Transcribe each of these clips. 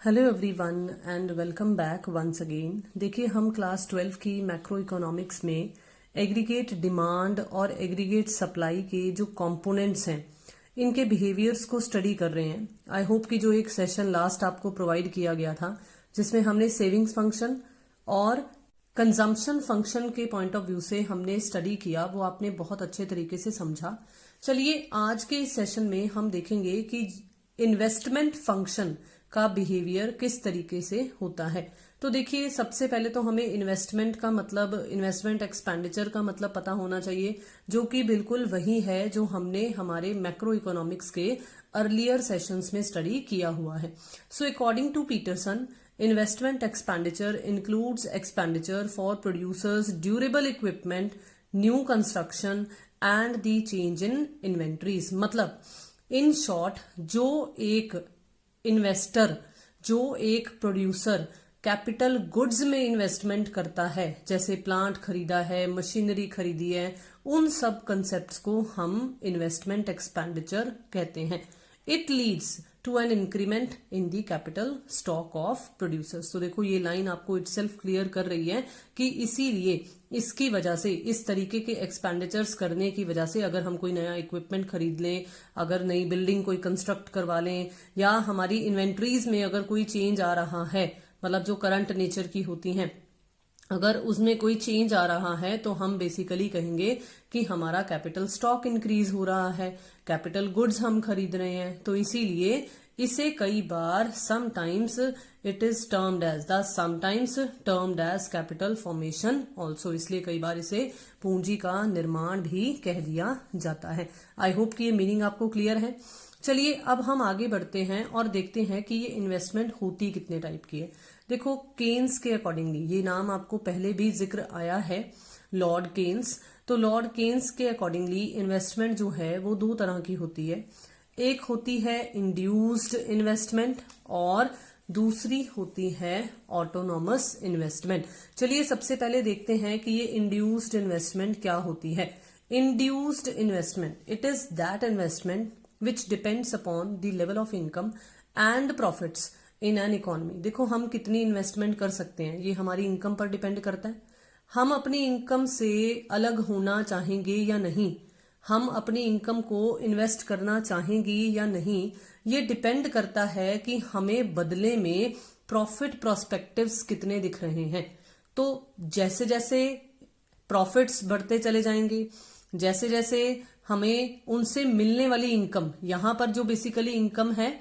Hello everyone and welcome back once again. देखिए, हम class 12 की मैक्रो इकोनॉमिक्स में एग्रीगेट डिमांड और एग्रीगेट सप्लाई के जो कंपोनेंट्स हैं इनके बिहेवियर्स को स्टडी कर रहे हैं। आई होप कि जो एक सेशन लास्ट आपको प्रोवाइड किया गया था जिसमें हमने सेविंग्स फंक्शन और कंजम्पशन फंक्शन के पॉइंट ऑफ व्यू से हमने स्टडी किया, वो आपने बहुत अच्छे तरीके से समझा। चलिए, आज के इस सेशन में हम देखेंगे कि इन्वेस्टमेंट फंक्शन का बिहेवियर किस तरीके से होता है। तो देखिए, सबसे पहले तो हमें इन्वेस्टमेंट का मतलब, इन्वेस्टमेंट एक्सपेंडिचर का मतलब पता होना चाहिए, जो कि बिल्कुल वही है जो हमने हमारे मैक्रो इकोनॉमिक्स के अर्लियर सेशंस में स्टडी किया हुआ है। So according to Peterson, investment expenditure includes expenditure for producers durable equipment, new construction and the change in inventories. मतलब इन शॉर्ट, जो एक इन्वेस्टर, जो एक प्रोड्यूसर कैपिटल गुड्स में इन्वेस्टमेंट करता है, जैसे प्लांट खरीदा है, मशीनरी खरीदी है, उन सब कंसेप्ट्स को हम इन्वेस्टमेंट एक्सपेंडिचर कहते हैं। It leads to an increment in the capital stock of producers. तो देखो, ये लाइन आपको इटसेल्फ क्लियर कर रही है कि इसीलिए, इसकी वजह से, इस तरीके के एक्सपेंडिचर्स करने की वजह से, अगर हम कोई नया इक्विपमेंट खरीद लें, अगर नई बिल्डिंग कोई कंस्ट्रक्ट करवा लें, या हमारी इन्वेंट्रीज में अगर कोई चेंज आ रहा है, मतलब जो करंट नेचर की होती हैं, अगर उसमें कोई चेंज आ रहा है, तो हम बेसिकली कहेंगे कि हमारा कैपिटल स्टॉक इंक्रीज हो रहा है, कैपिटल गुड्स हम खरीद रहे हैं। तो इसीलिए इसे कई बार sometimes it is termed as capital formation also, इसलिए कई बार इसे पूंजी का निर्माण भी कह दिया जाता है। आई होप कि ये मीनिंग आपको क्लियर है। चलिए, अब हम आगे बढ़ते हैं और देखते हैं कि ये इन्वेस्टमेंट होती कितने टाइप की है। देखो, केन्स के अकॉर्डिंगली, ये नाम आपको पहले भी जिक्र आया है, लॉर्ड केन्स। तो लॉर्ड केन्स के अकॉर्डिंगली इन्वेस्टमेंट जो है वो दो तरह की होती है। एक होती है इंड्यूस्ड इन्वेस्टमेंट और दूसरी होती है ऑटोनॉमस इन्वेस्टमेंट। चलिए, सबसे पहले देखते हैं कि ये इंड्यूस्ड इन्वेस्टमेंट क्या होती है। Induced investment, it is that investment which depends upon the level of income and profits in an economy. देखो, हम कितनी इन्वेस्टमेंट कर सकते हैं ये हमारी इनकम पर डिपेंड करता है। हम अपनी इनकम से अलग होना चाहेंगे या नहीं, हम अपनी इनकम को इन्वेस्ट करना चाहेंगे या नहीं, ये डिपेंड करता है कि हमें बदले में प्रॉफिट प्रोस्पेक्टिव्स कितने दिख रहे हैं। तो जैसे जैसे प्रॉफिट्स बढ़ते चले जाएंगे, जैसे जैसे हमें उनसे मिलने वाली इनकम, यहां पर जो बेसिकली इनकम है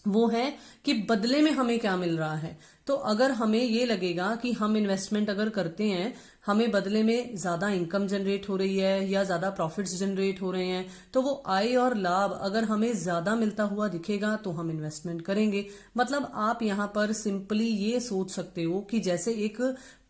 वो है कि बदले में हमें क्या मिल रहा है। तो अगर हमें ये लगेगा कि हम इन्वेस्टमेंट अगर करते हैं, हमें बदले में ज्यादा इनकम जनरेट हो रही है या ज्यादा प्रॉफिट्स जनरेट हो रहे हैं, तो वो आय और लाभ अगर हमें ज्यादा मिलता हुआ दिखेगा तो हम इन्वेस्टमेंट करेंगे। मतलब आप यहां पर सिंपली ये सोच सकते हो कि जैसे एक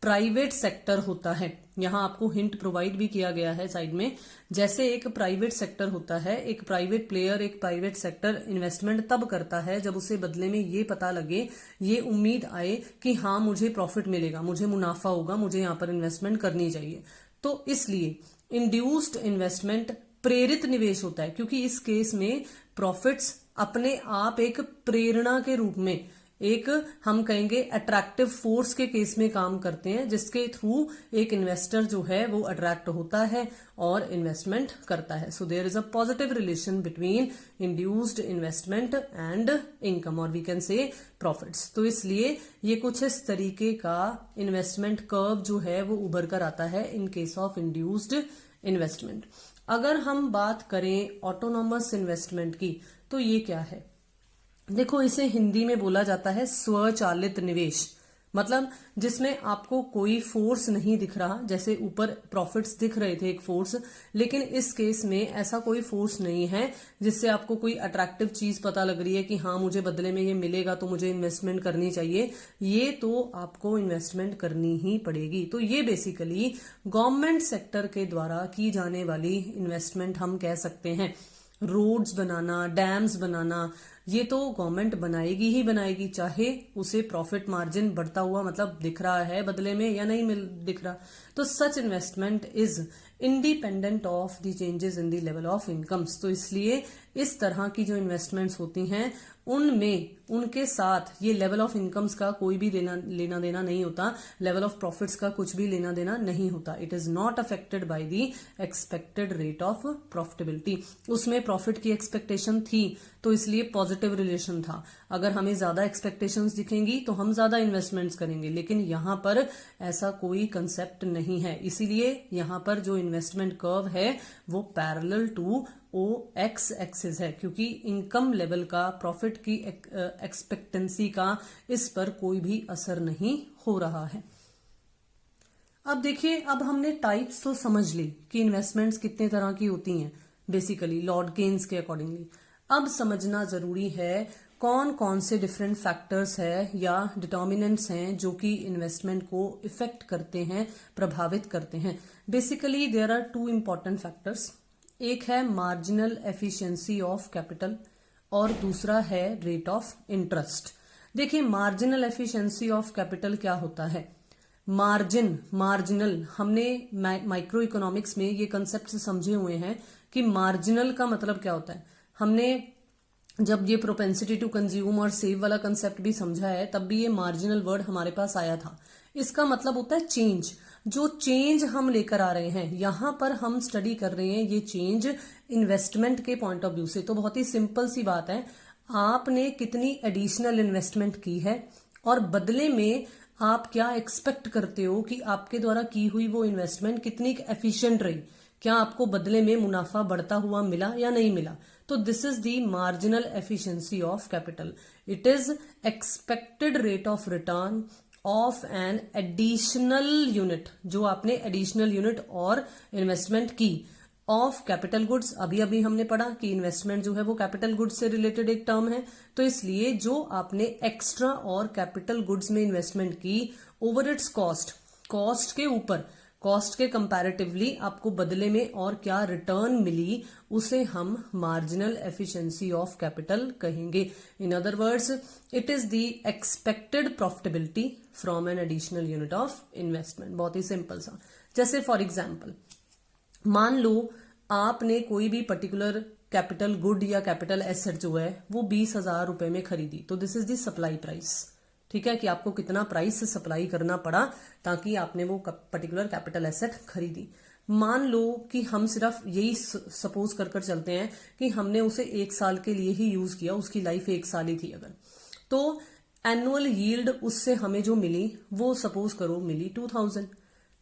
प्राइवेट सेक्टर होता है, यहां आपको हिंट प्रोवाइड भी किया गया है साइड में, जैसे एक प्राइवेट सेक्टर होता है, एक प्राइवेट प्लेयर, एक प्राइवेट सेक्टर इन्वेस्टमेंट तब करता है जब उसे बदले में ये पता लगे, ये उम्मीद आए कि हाँ, मुझे प्रॉफिट मिलेगा, मुझे मुनाफा होगा, मुझे यहां पर इन्वेस्टमेंट करनी चाहिए। तो इसलिए इंड्यूस्ड इन्वेस्टमेंट प्रेरित निवेश होता है, क्योंकि इस केस में प्रॉफिट्स अपने आप एक प्रेरणा के रूप में, एक हम कहेंगे अट्रैक्टिव फोर्स के केस में काम करते हैं, जिसके थ्रू एक इन्वेस्टर जो है वो अट्रैक्ट होता है और इन्वेस्टमेंट करता है। So there is a positive relation between induced investment and income, और वी कैन से प्रॉफिट्स। तो इसलिए ये कुछ इस तरीके का इन्वेस्टमेंट कर्व जो है वो उभर कर आता है in case of induced investment. अगर हम बात करें ऑटोनॉमस इन्वेस्टमेंट की, तो ये क्या है? देखो, इसे हिंदी में बोला जाता है स्वचालित निवेश। मतलब जिसमें आपको कोई फोर्स नहीं दिख रहा, जैसे ऊपर प्रॉफिट्स दिख रहे थे एक फोर्स, लेकिन इस केस में ऐसा कोई फोर्स नहीं है जिससे आपको कोई अट्रैक्टिव चीज पता लग रही है कि हाँ, मुझे बदले में ये मिलेगा तो मुझे इन्वेस्टमेंट करनी चाहिए। ये तो आपको इन्वेस्टमेंट करनी ही पड़ेगी। तो ये बेसिकली गवर्नमेंट सेक्टर के द्वारा की जाने वाली इन्वेस्टमेंट हम कह सकते हैं। रोड्स बनाना, डैम्स बनाना, ये तो गवर्नमेंट बनाएगी ही बनाएगी, चाहे उसे प्रॉफिट मार्जिन बढ़ता हुआ मतलब दिख रहा है बदले में या नहीं दिख रहा। तो सच investment is independent of the changes in the level of incomes. तो इसलिए इस तरह की जो इन्वेस्टमेंट्स होती हैं उनमें उनके साथ ये लेवल ऑफ इनकम्स का कोई भी लेना देना नहीं होता, लेवल ऑफ प्रॉफिट्स का कुछ भी लेना देना नहीं होता। It is not affected by the expected rate of profitability. उसमें प्रॉफिट की एक्सपेक्टेशन थी तो इसलिए पॉजिटिव रिलेशन था। अगर हमें ज्यादा एक्सपेक्टेशंस दिखेंगी तो हम ज्यादा इन्वेस्टमेंट्स करेंगे, लेकिन यहां पर ऐसा कोई कंसेप्ट नहीं है। इसीलिए यहां पर जो इन्वेस्टमेंट कर्व है वो पैरेलल टू OX एक्सिस है, क्योंकि इनकम लेवल का, प्रॉफिट की एक्सपेक्टेंसी का इस पर कोई भी असर नहीं हो रहा है। अब देखिए, अब हमने टाइप्स तो समझ ली कि इन्वेस्टमेंट्स कितने तरह की होती हैं बेसिकली लॉर्ड केन्स के अकॉर्डिंगली। अब समझना जरूरी है कौन कौन से डिफरेंट फैक्टर्स है या डिटर्मिनेंट्स हैं जो कि इन्वेस्टमेंट को इफेक्ट करते हैं, प्रभावित करते हैं। Basically there are 2 important factors. एक है मार्जिनल एफिशिएंसी ऑफ कैपिटल और दूसरा है रेट ऑफ इंटरेस्ट। देखिए, मार्जिनल एफिशिएंसी ऑफ कैपिटल क्या होता है? मार्जिनल हमने माइक्रो इकोनॉमिक्स में ये कंसेप्ट समझे हुए हैं कि मार्जिनल का मतलब क्या होता है। हमने जब ये प्रोपेंसिटी टू कंज्यूम और सेव वाला कंसेप्ट भी समझा है तब भी ये मार्जिनल वर्ड हमारे पास आया था। इसका मतलब होता है चेंज। जो चेंज हम लेकर आ रहे हैं, यहां पर हम स्टडी कर रहे हैं ये चेंज इन्वेस्टमेंट के पॉइंट ऑफ व्यू से। तो बहुत ही सिंपल सी बात है, आपने कितनी एडिशनल इन्वेस्टमेंट की है और बदले में आप क्या एक्सपेक्ट करते हो कि आपके द्वारा की हुई वो इन्वेस्टमेंट कितनी एफिशिएंट रही, क्या आपको बदले में मुनाफा बढ़ता हुआ मिला या नहीं मिला। तो this is the marginal efficiency of capital. It is expected rate of return of an additional unit, जो आपने एडिशनल यूनिट और इन्वेस्टमेंट की ऑफ कैपिटल गुड्स। अभी अभी हमने पढ़ा कि इन्वेस्टमेंट जो है वो कैपिटल गुड्स से रिलेटेड एक टर्म है। तो इसलिए जो आपने एक्स्ट्रा और कैपिटल गुड्स में इन्वेस्टमेंट की ओवर इट्स कॉस्ट के ऊपर, कॉस्ट के कंपैरेटिवली आपको बदले में और क्या रिटर्न मिली, उसे हम मार्जिनल एफिशिएंसी ऑफ कैपिटल कहेंगे। In other words, it is the expected profitability from an additional unit of investment. बहुत ही सिंपल सा, जैसे फॉर एग्जाम्पल मान लो आपने कोई भी पर्टिकुलर कैपिटल गुड या कैपिटल एसेट जो है वो 20,000 रुपए में खरीदी। तो this is the supply price. ठीक है कि आपको कितना प्राइस से सप्लाई करना पड़ा ताकि आपने वो पर्टिकुलर कैपिटल एसेट खरीदी। मान लो कि हम सिर्फ यही सपोज कर चलते हैं कि हमने उसे 1 साल के लिए ही यूज किया, उसकी लाइफ 1 साल ही थी अगर, तो एनुअल यील्ड उससे हमें जो मिली वो सपोज करो मिली 2000।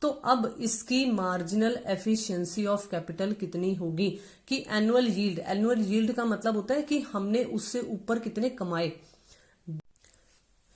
तो अब इसकी मार्जिनल एफिशिएंसी ऑफ कैपिटल कितनी होगी कि एनुअल यील्ड का मतलब होता है कि हमने उससे ऊपर कितने कमाए।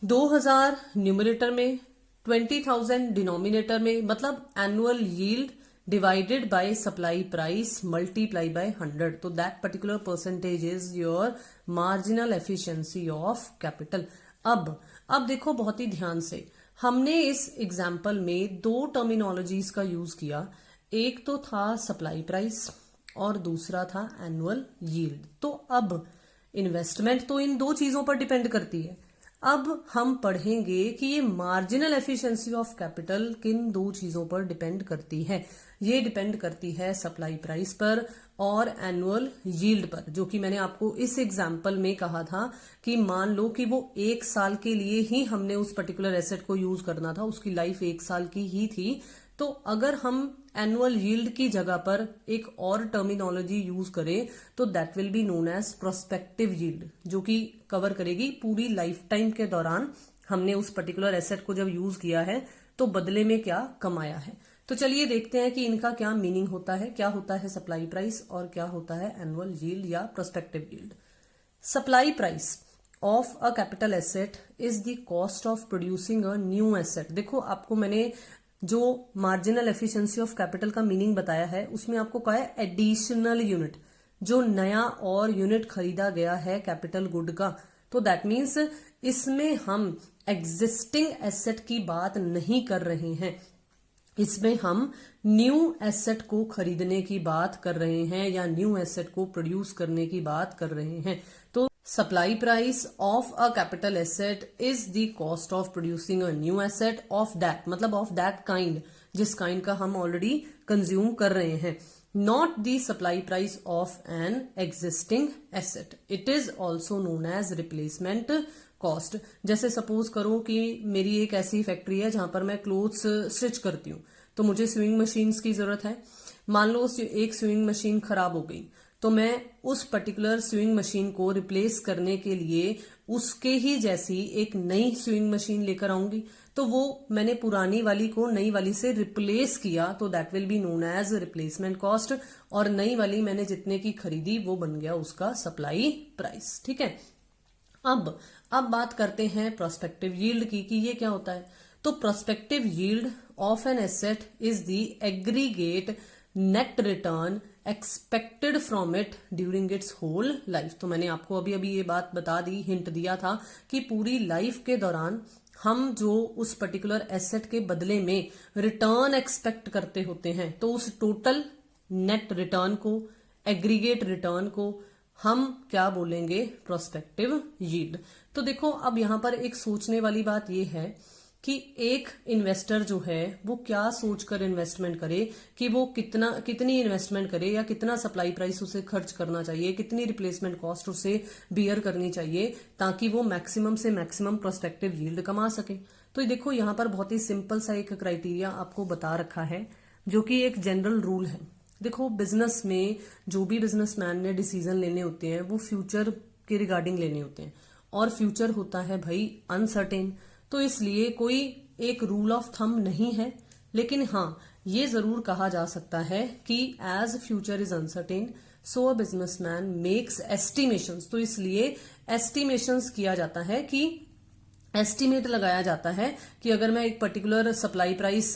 2000 न्यूमरेटर में, 20,000 डिनोमिनेटर में, मतलब annual yield divided by supply price multiply by 100। तो that particular percentage is your marginal efficiency of capital. अब देखो बहुत ही ध्यान से, हमने इस एग्जाम्पल में 2 टर्मिनोलॉजीज का यूज किया। एक तो था सप्लाई प्राइस और दूसरा था एनुअल यील्ड। तो अब इन्वेस्टमेंट तो इन 2 चीजों पर डिपेंड करती है। अब हम पढ़ेंगे कि ये मार्जिनल एफिशिएंसी ऑफ कैपिटल किन 2 चीजों पर डिपेंड करती है। ये डिपेंड करती है सप्लाई प्राइस पर और एनुअल यील्ड पर, जो कि मैंने आपको इस एग्जाम्पल में कहा था कि मान लो कि वो 1 साल के लिए ही हमने उस पर्टिकुलर एसेट को यूज करना था, उसकी लाइफ 1 साल की ही थी। तो अगर हम एनुअल यील्ड की जगह पर एक और टर्मिनोलॉजी यूज करें तो that will be known as prospective yield, जो कि कवर करेगी पूरी लाइफ टाइम के दौरान हमने उस पर्टिकुलर एसेट को जब यूज किया है तो बदले में क्या कमाया है। तो चलिए देखते हैं कि इनका क्या मीनिंग होता है, क्या होता है सप्लाई प्राइस और क्या होता है एनुअल यील्ड या prospective yield. Supply price of a capital asset is the cost of producing a new asset. देखो, आपको मैंने जो मार्जिनल एफिशिएंसी ऑफ कैपिटल का मीनिंग बताया है उसमें आपको कहा है एडिशनल यूनिट, जो नया और यूनिट खरीदा गया है कैपिटल गुड का। तो दैट मीन्स इसमें हम एग्जिस्टिंग एसेट की बात नहीं कर रहे हैं, इसमें हम न्यू एसेट को खरीदने की बात कर रहे हैं या न्यू एसेट को प्रोड्यूस करने की बात कर रहे हैं। तो supply price of a capital asset is the cost of producing a new asset of that, मतलब ऑफ दैट काइंड, जिस काइंड का हम ऑलरेडी कंज्यूम कर रहे हैं। not the supply price of an existing asset. It is also known as replacement cost. जैसे suppose करो कि मेरी एक ऐसी फैक्ट्री है जहां पर मैं क्लोथ्स स्टिच करती हूँ, तो मुझे स्विंग मशीन्स की जरूरत है। मान लो एक स्विंग मशीन खराब हो गई, तो मैं उस पर्टिकुलर स्विंग मशीन को रिप्लेस करने के लिए उसके ही जैसी एक नई स्विंग मशीन लेकर आऊंगी। तो वो मैंने पुरानी वाली को नई वाली से रिप्लेस किया, तो that will be known as replacement cost. और नई वाली मैंने जितने की खरीदी वो बन गया उसका सप्लाई प्राइस। ठीक है, अब बात करते हैं प्रोस्पेक्टिव यील्ड की कि ये क्या होता है। तो prospective yield of an asset is the aggregate net return expected from it during its whole life. तो मैंने आपको अभी ये बात बता दी, हिंट दिया था कि पूरी लाइफ के दौरान हम जो उस पर्टिकुलर एसेट के बदले में रिटर्न एक्सपेक्ट करते होते हैं, तो उस टोटल नेट रिटर्न को, एग्रीगेट रिटर्न को हम क्या बोलेंगे, प्रोस्पेक्टिव यील्ड। तो देखो अब यहां पर एक सोचने वाली बात यह है कि एक इन्वेस्टर जो है वो क्या सोचकर इन्वेस्टमेंट करे कि वो कितनी इन्वेस्टमेंट करे या कितना सप्लाई प्राइस उसे खर्च करना चाहिए, कितनी रिप्लेसमेंट कॉस्ट उसे बियर करनी चाहिए ताकि वो मैक्सिमम से मैक्सिमम प्रोस्पेक्टिव यील्ड कमा सके। तो ये देखो यहाँ पर बहुत ही सिंपल सा एक क्राइटेरिया आपको बता रखा है जो कि एक जनरल रूल है। देखो बिजनेस में जो भी बिजनेसमैन ने डिसीजन लेने होते हैं वो फ्यूचर के रिगार्डिंग लेने होते हैं, और फ्यूचर होता है भाई अनसर्टेन। तो इसलिए कोई एक रूल ऑफ थंब नहीं है, लेकिन हाँ ये जरूर कहा जा सकता है कि as future is uncertain so a businessman makes estimations. तो इसलिए एस्टिमेशंस किया जाता है कि एस्टिमेट लगाया जाता है कि अगर मैं एक पर्टिकुलर सप्लाई प्राइस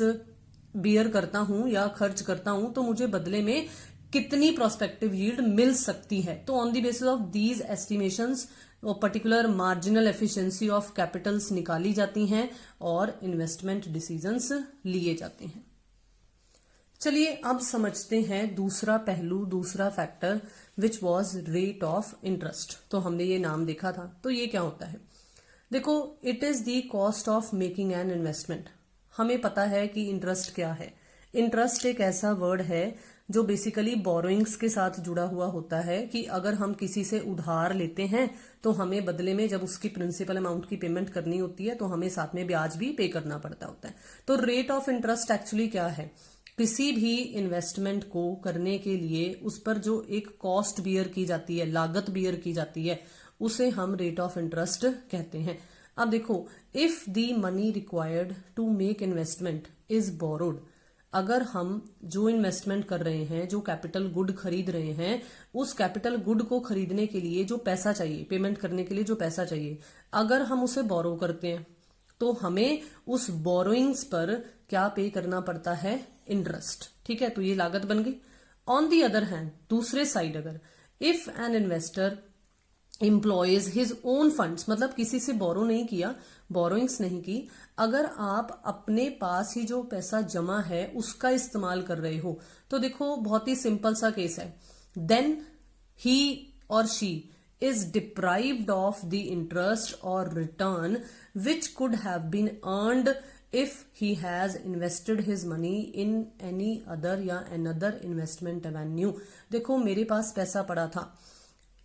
बियर करता हूं या खर्च करता हूं तो मुझे बदले में कितनी प्रोस्पेक्टिव यील्ड मिल सकती है। तो on the basis of these estimations और particular marginal efficiency of capitals निकाली जाती हैं और इन्वेस्टमेंट डिसीजंस लिए जाते हैं। चलिए अब समझते हैं दूसरा पहलू, दूसरा factor which was rate of interest. तो हमने ये नाम देखा था, तो ये क्या होता है। देखो it is the cost of making an investment. हमें पता है कि इंटरेस्ट क्या है। इंटरेस्ट एक ऐसा वर्ड है जो बेसिकली बोरोइंग्स के साथ जुड़ा हुआ होता है कि अगर हम किसी से उधार लेते हैं तो हमें बदले में जब उसकी प्रिंसिपल अमाउंट की पेमेंट करनी होती है तो हमें साथ में ब्याज भी पे करना पड़ता होता है। तो रेट ऑफ इंटरेस्ट एक्चुअली क्या है, किसी भी इन्वेस्टमेंट को करने के लिए उस पर जो एक कॉस्ट बियर की जाती है, लागत बियर की जाती है, उसे हम रेट ऑफ इंटरेस्ट कहते हैं। अब देखो if the money required to make investment is borrowed, अगर हम जो इन्वेस्टमेंट कर रहे हैं, जो कैपिटल गुड खरीद रहे हैं, उस कैपिटल गुड को खरीदने के लिए जो पैसा चाहिए, पेमेंट करने के लिए जो पैसा चाहिए, अगर हम उसे बोरो करते हैं तो हमें उस बोरोइंग्स पर क्या पे करना पड़ता है, इंटरेस्ट। ठीक है, तो ये लागत बन गई। ऑन दी अदर हैंड, दूसरे साइड अगर if an investor employees his own funds, मतलब किसी से बोरो नहीं किया, बोरोइंग्स नहीं की, अगर आप अपने पास ही जो पैसा जमा है उसका इस्तेमाल कर रहे हो, तो देखो बहुत ही सिंपल सा केस है, देन ही और she is deprived of the interest or return which could have been earned if he has invested his money in any other या another investment avenue। देखो मेरे पास पैसा पड़ा था,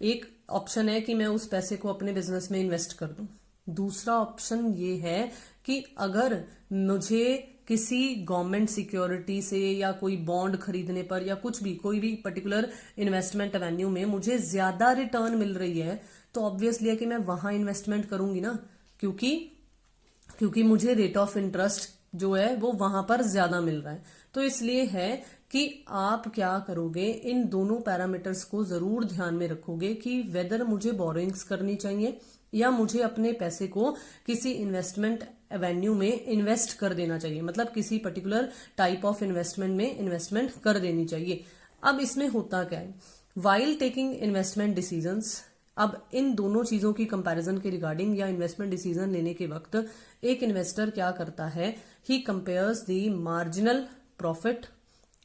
एक ऑप्शन है कि मैं उस पैसे को अपने बिजनेस में इन्वेस्ट कर दूं, दूसरा ऑप्शन ये है कि अगर मुझे किसी गवर्नमेंट सिक्योरिटी से या कोई बॉन्ड खरीदने पर या कुछ भी, कोई भी पर्टिकुलर इन्वेस्टमेंट एवेन्यू में मुझे ज्यादा रिटर्न मिल रही है, तो ऑब्वियसली है कि मैं वहां इन्वेस्टमेंट करूंगी ना, क्योंकि मुझे रेट ऑफ इंटरेस्ट जो है वो वहां पर ज्यादा मिल रहा है। तो इसलिए है कि आप क्या करोगे, इन दोनों पैरामीटर्स को जरूर ध्यान में रखोगे कि वेदर मुझे बोरोइंग्स करनी चाहिए या मुझे अपने पैसे को किसी इन्वेस्टमेंट एवेन्यू में इन्वेस्ट कर देना चाहिए, मतलब किसी पर्टिकुलर टाइप ऑफ इन्वेस्टमेंट में इन्वेस्टमेंट कर देनी चाहिए। अब इसमें होता क्या है, वाइल टेकिंग इन्वेस्टमेंट डिसीजंस, अब इन दोनों चीजों की कंपैरिजन के रिगार्डिंग या इन्वेस्टमेंट डिसीजन लेने के वक्त एक इन्वेस्टर क्या करता है, he compares the marginal profit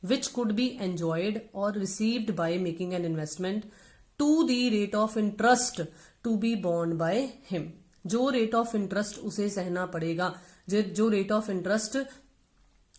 which could be enjoyed और received by making an investment to the rate of interest to be borne by him. जो रेट ऑफ इंटरेस्ट उसे सहना पड़ेगा, जो रेट ऑफ इंटरेस्ट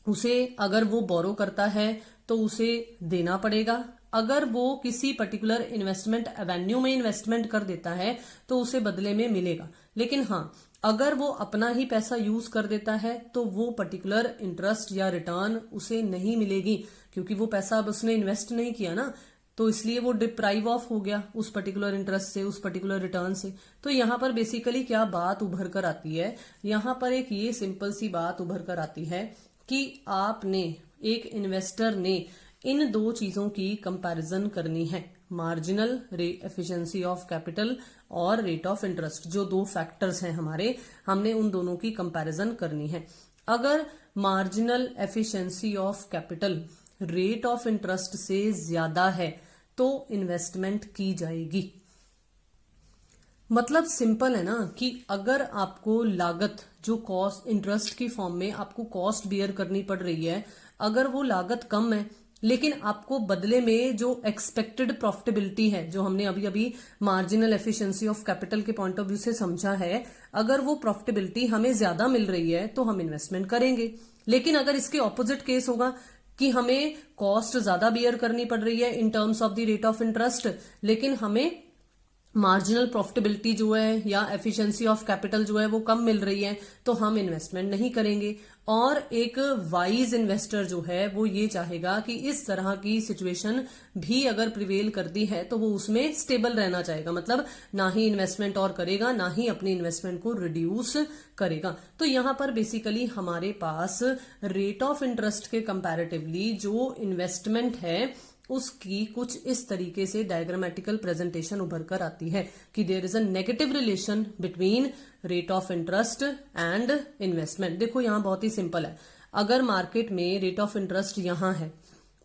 उसे अगर वो बोरो करता है तो उसे देना पड़ेगा। अगर वो किसी पर्टिकुलर इन्वेस्टमेंट एवेन्यू में इन्वेस्टमेंट कर देता है तो उसे बदले में मिलेगा। लेकिन हाँ, अगर वो अपना ही पैसा यूज कर देता है तो वो पर्टिकुलर इंटरेस्ट या रिटर्न उसे नहीं मिलेगी, क्योंकि वो पैसा अब उसने इन्वेस्ट नहीं किया ना, तो इसलिए वो डिप्राइव ऑफ हो गया उस पर्टिकुलर इंटरेस्ट से, उस पर्टिकुलर रिटर्न से। तो यहाँ पर बेसिकली क्या बात उभर कर आती है, यहाँ पर एक ये सिंपल सी बात उभर कर आती है कि आपने, एक इन्वेस्टर ने इन दो चीजों की कंपैरिजन करनी है, मार्जिनल एफिशिएंसी ऑफ कैपिटल और रेट ऑफ इंटरेस्ट। जो दो फैक्टर्स हैं हमारे, हमने उन दोनों की कंपैरिजन करनी है। अगर marginal efficiency of capital rate of interest से ज्यादा है तो इन्वेस्टमेंट की जाएगी। मतलब सिंपल है ना कि अगर आपको लागत, जो कॉस्ट इंटरेस्ट की फॉर्म में आपको कॉस्ट बियर करनी पड़ रही है, अगर वो लागत कम है लेकिन आपको बदले में जो एक्सपेक्टेड प्रॉफिटेबिलिटी है, जो हमने अभी अभी मार्जिनल एफिशिएंसी ऑफ कैपिटल के पॉइंट ऑफ व्यू से समझा है, अगर वो प्रॉफिटेबिलिटी हमें ज्यादा मिल रही है तो हम इन्वेस्टमेंट करेंगे। लेकिन अगर इसके ऑपोजिट केस होगा कि हमें कॉस्ट ज्यादा बियर करनी पड़ रही है in terms of the rate of interest, लेकिन हमें मार्जिनल प्रॉफिटेबिलिटी जो है या एफिशिएंसी ऑफ कैपिटल जो है वो कम मिल रही है, तो हम इन्वेस्टमेंट नहीं करेंगे। और एक वाइज इन्वेस्टर जो है वो ये चाहेगा कि इस तरह की सिचुएशन भी अगर प्रिवेल करती है तो वो उसमें स्टेबल रहना चाहेगा, मतलब ना ही इन्वेस्टमेंट और करेगा, ना ही अपनी इन्वेस्टमेंट को रिड्यूस करेगा। तो यहां पर बेसिकली हमारे पास रेट ऑफ इंटरेस्ट के कंपैरेटिवली जो इन्वेस्टमेंट है उसकी कुछ इस तरीके से डायग्रामेटिकल प्रेजेंटेशन उभर कर आती है कि there is a negative relation between rate of interest and investment. देखो यहां बहुत ही सिंपल है, अगर मार्केट में रेट ऑफ इंटरेस्ट यहां है,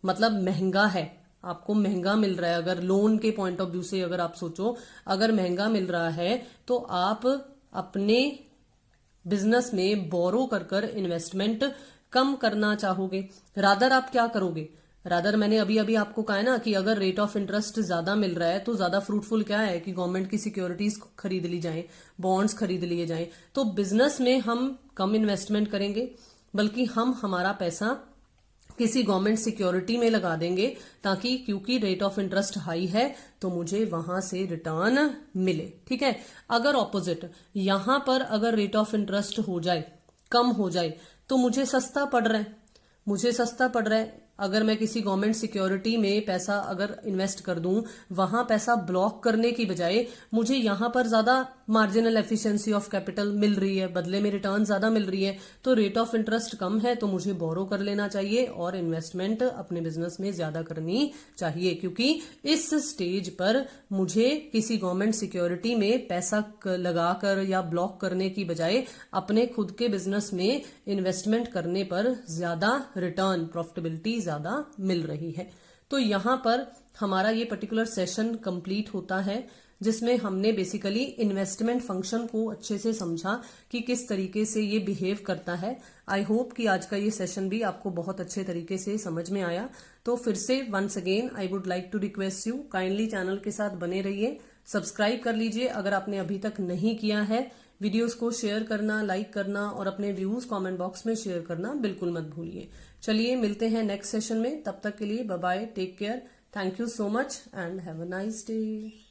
मतलब महंगा है, आपको महंगा मिल रहा है, अगर लोन के पॉइंट ऑफ व्यू से अगर आप सोचो, अगर महंगा मिल रहा है तो आप अपने बिजनेस में बोरो कर इन्वेस्टमेंट कम करना चाहोगे। रादर आप क्या करोगे, रादर मैंने अभी अभी आपको कहा है ना कि अगर रेट ऑफ इंटरेस्ट ज्यादा मिल रहा है तो ज्यादा फ्रूटफुल क्या है कि गवर्नमेंट की सिक्योरिटीज खरीद ली जाएं, बॉन्ड्स खरीद लिए जाएं। तो बिजनेस में हम कम इन्वेस्टमेंट करेंगे, बल्कि हम हमारा पैसा किसी गवर्नमेंट सिक्योरिटी में लगा देंगे, ताकि क्योंकि रेट ऑफ इंटरेस्ट हाई है तो मुझे वहां से रिटर्न मिले। ठीक है, अगर ऑपोजिट यहां पर अगर रेट ऑफ इंटरेस्ट हो जाए, कम हो जाए, तो मुझे सस्ता पड़ रहा है, मुझे सस्ता पड़ रहा है। अगर मैं किसी गवर्नमेंट सिक्योरिटी में पैसा अगर इन्वेस्ट कर दूं, वहां पैसा ब्लॉक करने की बजाय मुझे यहां पर ज्यादा मार्जिनल एफिशिएंसी ऑफ कैपिटल मिल रही है, बदले में रिटर्न ज्यादा मिल रही है, तो रेट ऑफ इंटरेस्ट कम है तो मुझे बोरो कर लेना चाहिए और इन्वेस्टमेंट अपने बिजनेस में ज्यादा करनी चाहिए, क्योंकि इस स्टेज पर मुझे किसी गवर्नमेंट सिक्योरिटी में पैसा लगाकर या ब्लॉक करने की बजाय अपने खुद के बिजनेस में इन्वेस्टमेंट करने पर ज्यादा रिटर्न, प्रॉफिटेबिलिटी ज्यादा मिल रही है। तो यहां पर हमारा ये पर्टिकुलर सेशन कंप्लीट होता है, जिसमें हमने बेसिकली इन्वेस्टमेंट फंक्शन को अच्छे से समझा कि किस तरीके से ये बिहेव करता है। आई होप कि आज का ये सेशन भी आपको बहुत अच्छे तरीके से समझ में आया। तो फिर से once again I would like to request you, kindly channel के साथ बने रहिए, सब्सक्राइब कर लीजिए अगर आपने अभी तक नहीं किया है। वीडियोस को शेयर करना, लाइक करना और अपने व्यूज कमेंट बॉक्स में शेयर करना बिल्कुल मत भूलिए। चलिए मिलते हैं नेक्स्ट सेशन में, तब तक के लिए bye bye, take care, thank you so much and have a nice day.